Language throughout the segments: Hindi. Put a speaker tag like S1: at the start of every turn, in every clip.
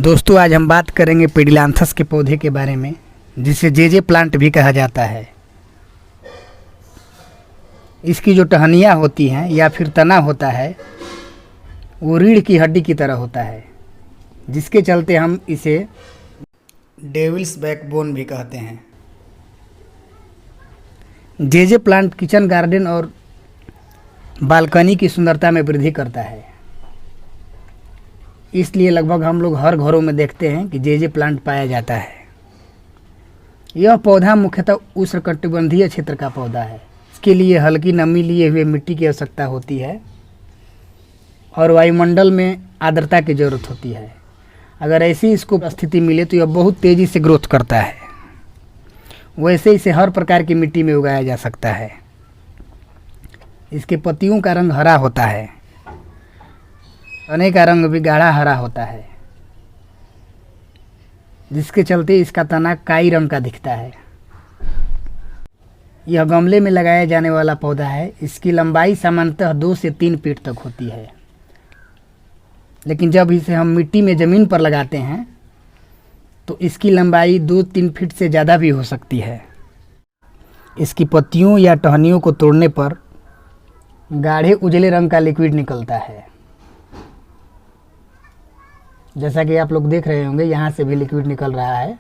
S1: दोस्तों आज हम बात करेंगे पेडिलांथस के पौधे के बारे में, जिसे जेजे प्लांट भी कहा जाता है। इसकी जो टहनियाँ होती हैं या फिर तना होता है वो रीढ़ की हड्डी की तरह होता है, जिसके चलते हम इसे डेविल्स बैकबोन भी कहते हैं। जेजे प्लांट किचन गार्डन और बालकनी की सुंदरता में वृद्धि करता है, इसलिए लगभग हम लोग हर घरों में देखते हैं कि जेजे प्लांट पाया जाता है। यह पौधा मुख्यतः उष्णकटिबंधीय क्षेत्र का पौधा है। इसके लिए हल्की नमी लिए हुए मिट्टी की आवश्यकता होती है और वायुमंडल में आर्द्रता की ज़रूरत होती है। अगर ऐसी इसको स्थिति मिले तो यह बहुत तेज़ी से ग्रोथ करता है। वैसे इसे हर प्रकार की मिट्टी में उगाया जा सकता है। इसके पत्तियों का रंग हरा होता है, तने का रंग भी गाढ़ा हरा होता है, जिसके चलते इसका तना काई रंग का दिखता है। यह गमले में लगाया जाने वाला पौधा है। इसकी लंबाई सामान्यतः 2 से 3 फीट तक होती है, लेकिन जब इसे हम मिट्टी में ज़मीन पर लगाते हैं तो इसकी लंबाई 2-3 फीट से ज़्यादा भी हो सकती है। इसकी पत्तियों या टहनियों को तोड़ने पर गाढ़े उजले रंग का लिक्विड निकलता है, जैसा कि आप लोग देख रहे होंगे, यहाँ से भी लिक्विड निकल रहा है।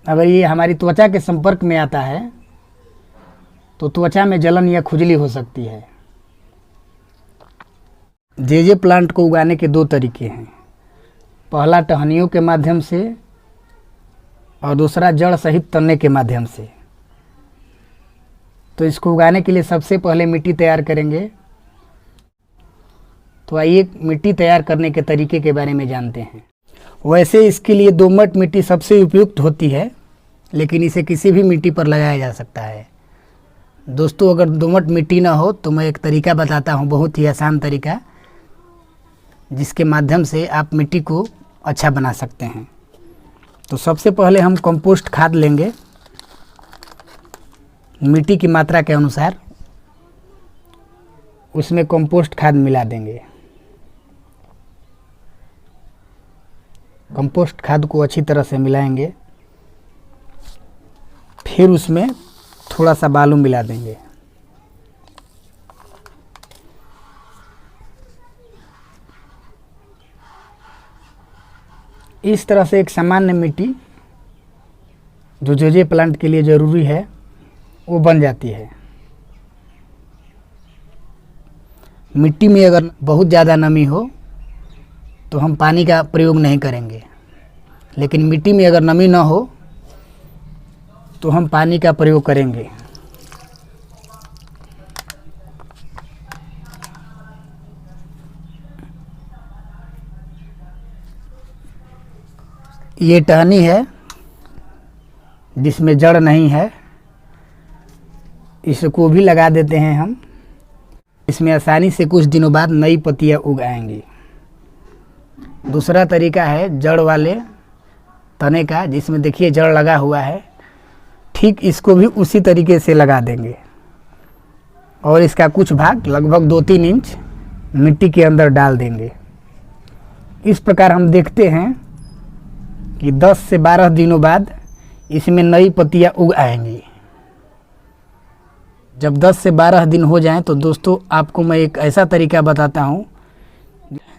S1: अगर ये हमारी त्वचा के संपर्क में आता है तो त्वचा में जलन या खुजली हो सकती है। जेजे प्लांट को उगाने के 2 तरीके हैं। पहला टहनियों के माध्यम से और दूसरा जड़ सहित तने के माध्यम से। तो इसको उगाने के लिए सबसे पहले मिट्टी तैयार करेंगे। तो आइए मिट्टी तैयार करने के तरीके के बारे में जानते हैं। वैसे इसके लिए दोमट मिट्टी सबसे उपयुक्त होती है, लेकिन इसे किसी भी मिट्टी पर लगाया जा सकता है। दोस्तों अगर दोमट मिट्टी ना हो तो मैं एक तरीका बताता हूँ, बहुत ही आसान तरीका, जिसके माध्यम से आप मिट्टी को अच्छा बना सकते हैं। तो सबसे पहले हम कंपोस्ट खाद लेंगे मिट्टी की मात्रा के अनुसार, उसमें कंपोस्ट खाद मिला देंगे। कंपोस्ट खाद को अच्छी तरह से मिलाएंगे, फिर उसमें थोड़ा सा बालू मिला देंगे। इस तरह से एक सामान्य मिट्टी जो जेजे प्लांट के लिए ज़रूरी है वो बन जाती है। मिट्टी में अगर बहुत ज़्यादा नमी हो तो हम पानी का प्रयोग नहीं करेंगे, लेकिन मिट्टी में अगर नमी ना हो तो हम पानी का प्रयोग करेंगे। ये टहनी है जिसमें जड़ नहीं है, इसको भी लगा देते हैं हम। इसमें आसानी से कुछ दिनों बाद नई पत्तियां उग आएंगी। दूसरा तरीका है जड़ वाले तने का, जिसमें देखिए जड़ लगा हुआ है। ठीक इसको भी उसी तरीके से लगा देंगे और इसका कुछ भाग लगभग 2-3 इंच मिट्टी के अंदर डाल देंगे। इस प्रकार हम देखते हैं कि 10 से 12 दिनों बाद इसमें नई पत्तियां उग आएंगी। जब 10 से 12 दिन हो जाएं तो दोस्तों आपको मैं एक ऐसा तरीका बताता हूं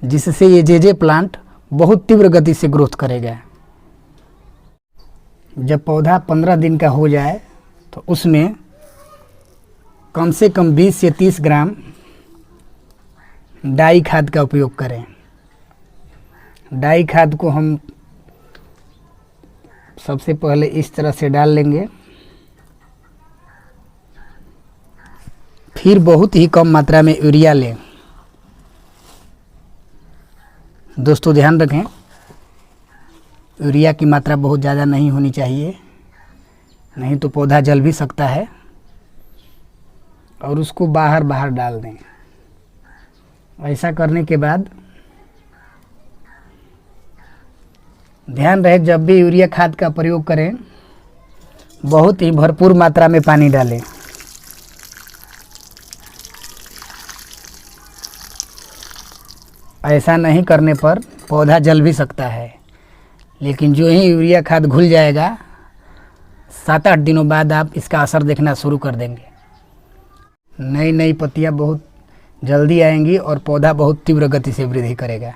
S1: जिससे ये जेजे प्लांट बहुत तीव्र गति से ग्रोथ करेगा। जब पौधा 15 दिन का हो जाए तो उसमें कम से कम 20 से 30 ग्राम डाई खाद का उपयोग करें। डाई खाद को हम सबसे पहले इस तरह से डाल लेंगे, फिर बहुत ही कम मात्रा में यूरिया लें। दोस्तों ध्यान रखें, यूरिया की मात्रा बहुत ज़्यादा नहीं होनी चाहिए, नहीं तो पौधा जल भी सकता है। और उसको बाहर बाहर डाल दें। ऐसा करने के बाद ध्यान रहे, जब भी यूरिया खाद का प्रयोग करें बहुत ही भरपूर मात्रा में पानी डालें। ऐसा नहीं करने पर पौधा जल भी सकता है, लेकिन जो ही यूरिया खाद घुल जाएगा 7-8 दिनों बाद आप इसका असर देखना शुरू कर देंगे। नई नई पत्तियां बहुत जल्दी आएंगी और पौधा बहुत तीव्र गति से वृद्धि करेगा।